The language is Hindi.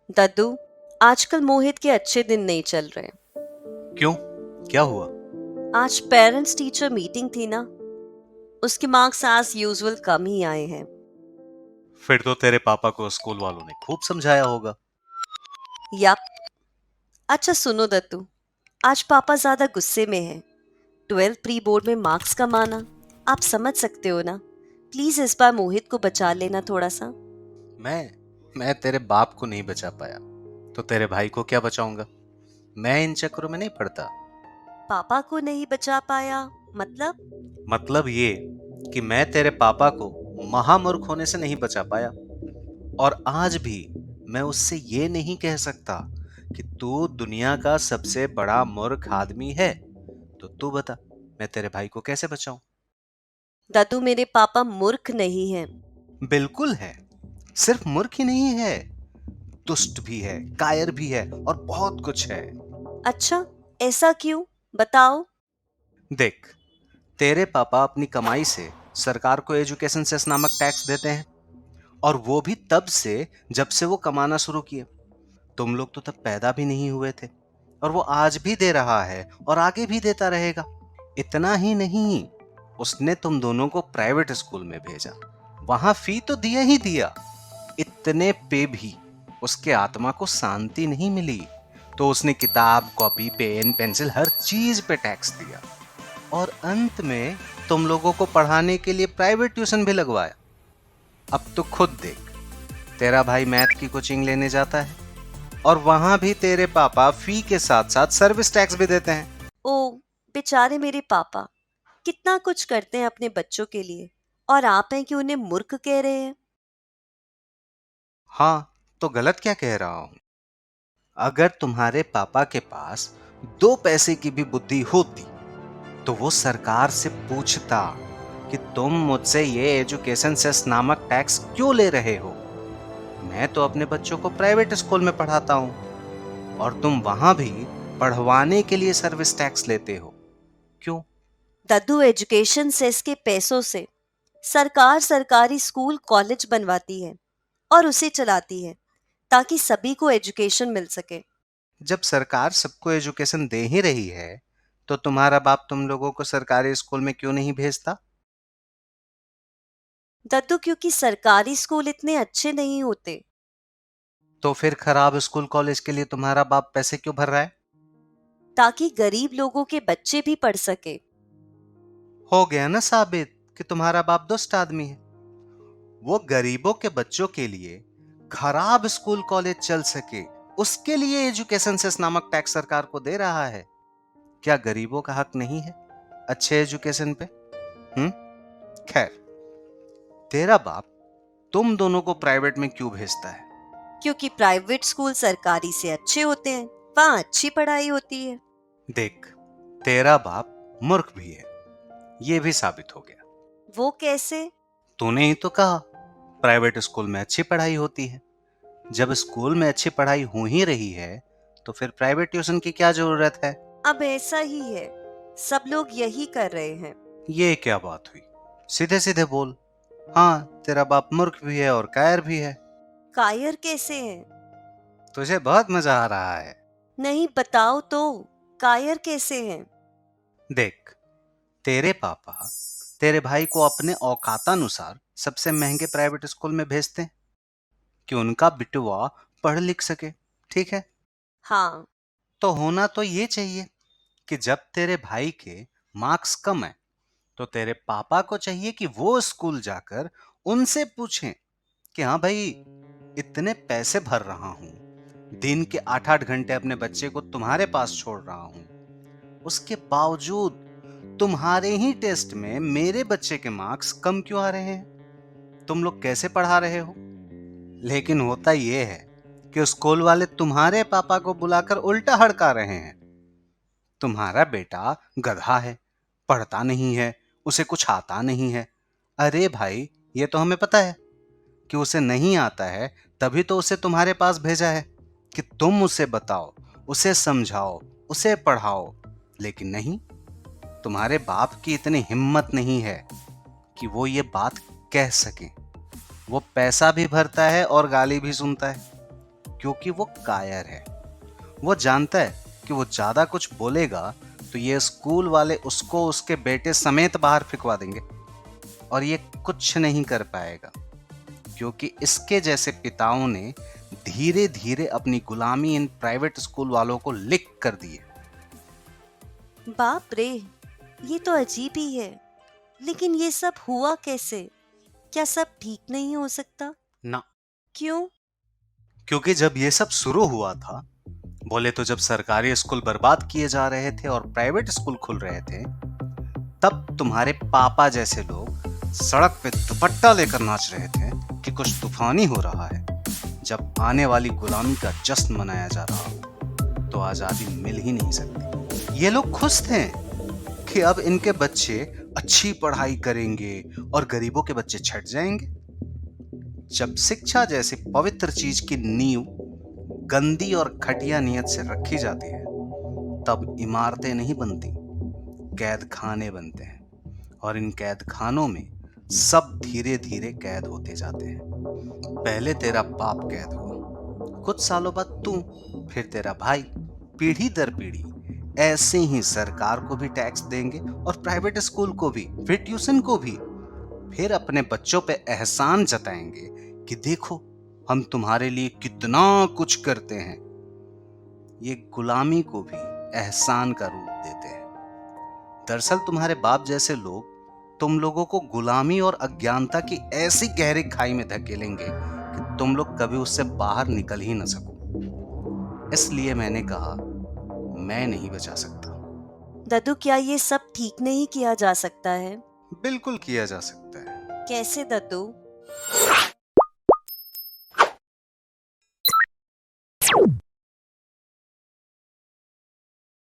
दद्दू, आजकल मोहित के अच्छे दिन नहीं चल रहे। क्यों? क्या हुआ? आज पेरेंट्स टीचर मीटिंग थी ना। उसके मार्क्स एज यूजुअल कम ही आए हैं। फिर तो तेरे पापा को स्कूल वालों ने खूब समझाया होगा। यप। अच्छा सुनो दद्दू, आज पापा ज्यादा गुस्से में हैं। 12th प्री बोर्ड में मार्क्स कम आना, आप समझ सकते हो ना। प्लीज इस बार मोहित को बचा लेना थोड़ा सा। मैं तेरे बाप को नहीं बचा पाया तो तेरे भाई को क्या बचाऊंगा? मैं इन चक्करों में नहीं पड़ता। पापा को नहीं बचा पाया मतलब? मतलब ये कि मैं तेरे पापा को महामूर्ख होने से नहीं बचा पाया। और आज भी मैं उससे ये नहीं कह सकता कि तू दुनिया का सबसे बड़ा मूर्ख आदमी है। तो तू बता, मैं तेरे भाई को कैसे बचाऊं? दद्दू, मेरे पापा मूर्ख नहीं हैं। बिल्कुल है। सिर्फ मूर्ख ही नहीं है, दुष्ट भी है, कायर भी है और बहुत कुछ है। अच्छा, ऐसा क्यों? बताओ। देख, तेरे पापा अपनी कमाई से सरकार को एजुकेशन सेस नामक टैक्स देते हैं। और वो भी तब से जब से वो कमाना शुरू किए। तुम लोग तो तब पैदा भी नहीं हुए थे। और वो आज भी दे रहा है और आगे भी देता रहेगा। इतना ही नहीं, उसने तुम दोनों को प्राइवेट स्कूल में भेजा। वहां फी तो दिया ही दिया। इतने पे भी उसके आत्मा को शांति नहीं मिली। तो उसने किताब, कॉपी, पेन, पेंसिल हर चीज पे टैक्स दिया। और अंत में तुम लोगों को पढ़ाने के लिए प्राइवेट ट्यूशन भी लगवाया। अब तो खुद देख, तेरा भाई मैथ की कोचिंग लेने जाता है और वहां भी तेरे पापा फी के साथ साथ सर्विस टैक्स भी देते हैं। ओ, बेचारे मेरे पापा कितना कुछ करते हैं अपने बच्चों के लिए, और आप हैं कि उन्हें मूर्ख कह रहे हैं। हाँ, तो गलत क्या कह रहा हूं? अगर तुम्हारे पापा के पास दो पैसे की भी बुद्धि होती तो वो सरकार से पूछता कि तुम मुझसे ये एजुकेशन सेस नामक टैक्स क्यों ले रहे हो। मैं तो अपने बच्चों को प्राइवेट स्कूल में पढ़ाता हूँ और तुम वहां भी पढ़वाने के लिए सर्विस टैक्स लेते हो। क्यों? दद्दू, एजुकेशन सेस के पैसों से सरकार सरकारी स्कूल कॉलेज बनवाती है और उसे चलाती है ताकि सभी को एजुकेशन मिल सके। जब सरकार सबको एजुकेशन दे ही रही है तो तुम्हारा बाप तुम लोगों को सरकारी स्कूल में क्यों नहीं भेजता? दद्दू, क्योंकि सरकारी स्कूल इतने अच्छे नहीं होते। तो फिर खराब स्कूल कॉलेज के लिए तुम्हारा बाप पैसे क्यों भर रहा है? ताकि गरीब लोगों के बच्चे भी पढ़ सके। हो गया ना साबित कि तुम्हारा बाप दुष्ट आदमी है। वो गरीबों के बच्चों के लिए खराब स्कूल कॉलेज चल सके, उसके लिए एजुकेशन सेस नामक टैक्स सरकार को दे रहा है। क्या गरीबों का हक नहीं है अच्छे एजुकेशन पे? हम्म। खैर, तेरा बाप तुम दोनों को प्राइवेट में क्यों भेजता है? क्योंकि प्राइवेट स्कूल सरकारी से अच्छे होते हैं, वहां अच्छी पढ़ाई होती है। देख, तेरा बाप मूर्ख भी है, ये भी साबित हो गया। वो कैसे? तूने ही तो कहा प्राइवेट स्कूल में अच्छी पढ़ाई होती है। जब स्कूल में अच्छी पढ़ाई हो ही रही है तो फिर प्राइवेट ट्यूशन की क्या जरूरत है? अब ऐसा ही है, सब लोग यही कर रहे हैं। ये क्या बात हुई? सीधे सीधे बोल। हाँ, तेरा बाप मूर्ख भी है और कायर भी है। कायर कैसे हैं? तुझे बहुत मजा आ रहा है। नहीं, बताओ तो। कायर कैसे हैं? देख, तेरे पापा तेरे भाई को अपने औकातानुसार सबसे महंगे प्राइवेट स्कूल में भेजते हैं कि उनका बिटुआ पढ़ लिख सके। ठीक है? हाँ। तो होना तो ये चाहिए कि जब तेरे भाई के मार्क्स कम है तो तेरे पापा को चाहिए कि वो स्कूल जाकर उनसे पूछें कि हाँ भाई, इतने पैसे भर रहा हूं, दिन के 8-8 घंटे अपने बच्चे को तुम्हारे पास छोड़ रहा हूं, उसके बावजूद तुम्हारे ही टेस्ट में मेरे बच्चे के मार्क्स कम क्यों आ रहे हैं? तुम लोग कैसे पढ़ा रहे हो? लेकिन होता यह है कि स्कूल वाले तुम्हारे पापा को बुलाकर उल्टा हड़का रहे हैं। तुम्हारा बेटा गधा है, पढ़ता नहीं है, उसे कुछ आता नहीं है। अरे भाई, ये तो हमें पता है कि उसे नहीं आता है, तभी तो उसे तुम्हारे पास भेजा है कि तुम उसे बताओ, उसे समझाओ, उसे पढ़ाओ। लेकिन नहीं, तुम्हारे बाप की इतनी हिम्मत नहीं है कि वो ये बात कह सके। वो पैसा भी भरता है और गाली भी सुनता है। क्योंकि वो कायर है। वो जानता है कि वो ज्यादा कुछ बोलेगा तो ये स्कूल वाले उसको उसके बेटे समेत बाहर फिकवा देंगे और ये कुछ नहीं कर पाएगा, क्योंकि इसके जैसे पिताओं ने धीरे धीरे अपनी गुलामी इन प्राइवेट स्कूल वालों को लिख कर दी है। बाप रे, ये तो अजीब ही है। लेकिन ये सब हुआ कैसे? क्या सब ठीक नहीं हो सकता? ना, क्यों? क्योंकि जब ये सब शुरू हुआ था, बोले तो जब सरकारी स्कूल बर्बाद किए जा रहे थे और प्राइवेट स्कूल खुल रहे थे, तब तुम्हारे पापा जैसे लोग सड़क पे दुपट्टा लेकर नाच रहे थे कि कुछ तूफानी हो रहा है। जब आने वाली गुलामी का जश्न मनाया जा रहा हो तो आजादी मिल ही नहीं सकती। ये लोग खुश थे कि अब इनके बच्चे अच्छी पढ़ाई करेंगे और गरीबों के बच्चे छट जाएंगे। जब शिक्षा जैसी पवित्र चीज की नींव गंदी और घटिया नियत से रखी जाती है, तब इमारतें नहीं बनती, कैद खाने बनते हैं। और इन कैद खानों में सब धीरे धीरे कैद होते जाते हैं। पहले तेरा बाप कैद हुआ, कुछ सालों बाद तू, फिर तेरा भाई, पीढ़ी दर पीढ़ी ऐसे ही सरकार को भी टैक्स देंगे और प्राइवेट स्कूल को भी, फिर ट्यूशन को भी। फिर अपने बच्चों पे एहसान जताएंगे कि देखो हम तुम्हारे लिए कितना कुछ करते हैं। ये गुलामी को भी एहसान का रूप देते हैं। दरअसल तुम्हारे बाप जैसे लोग तुम लोगों को गुलामी और अज्ञानता की ऐसी गहरी खाई में धकेलेंगे कि तुम लोग कभी उससे बाहर निकल ही न सको। इसलिए मैंने कहा, मैं नहीं बचा सकता। दद्दू, क्या ये सब ठीक नहीं किया जा सकता है? बिल्कुल किया जा सकता है। कैसे दद्दू?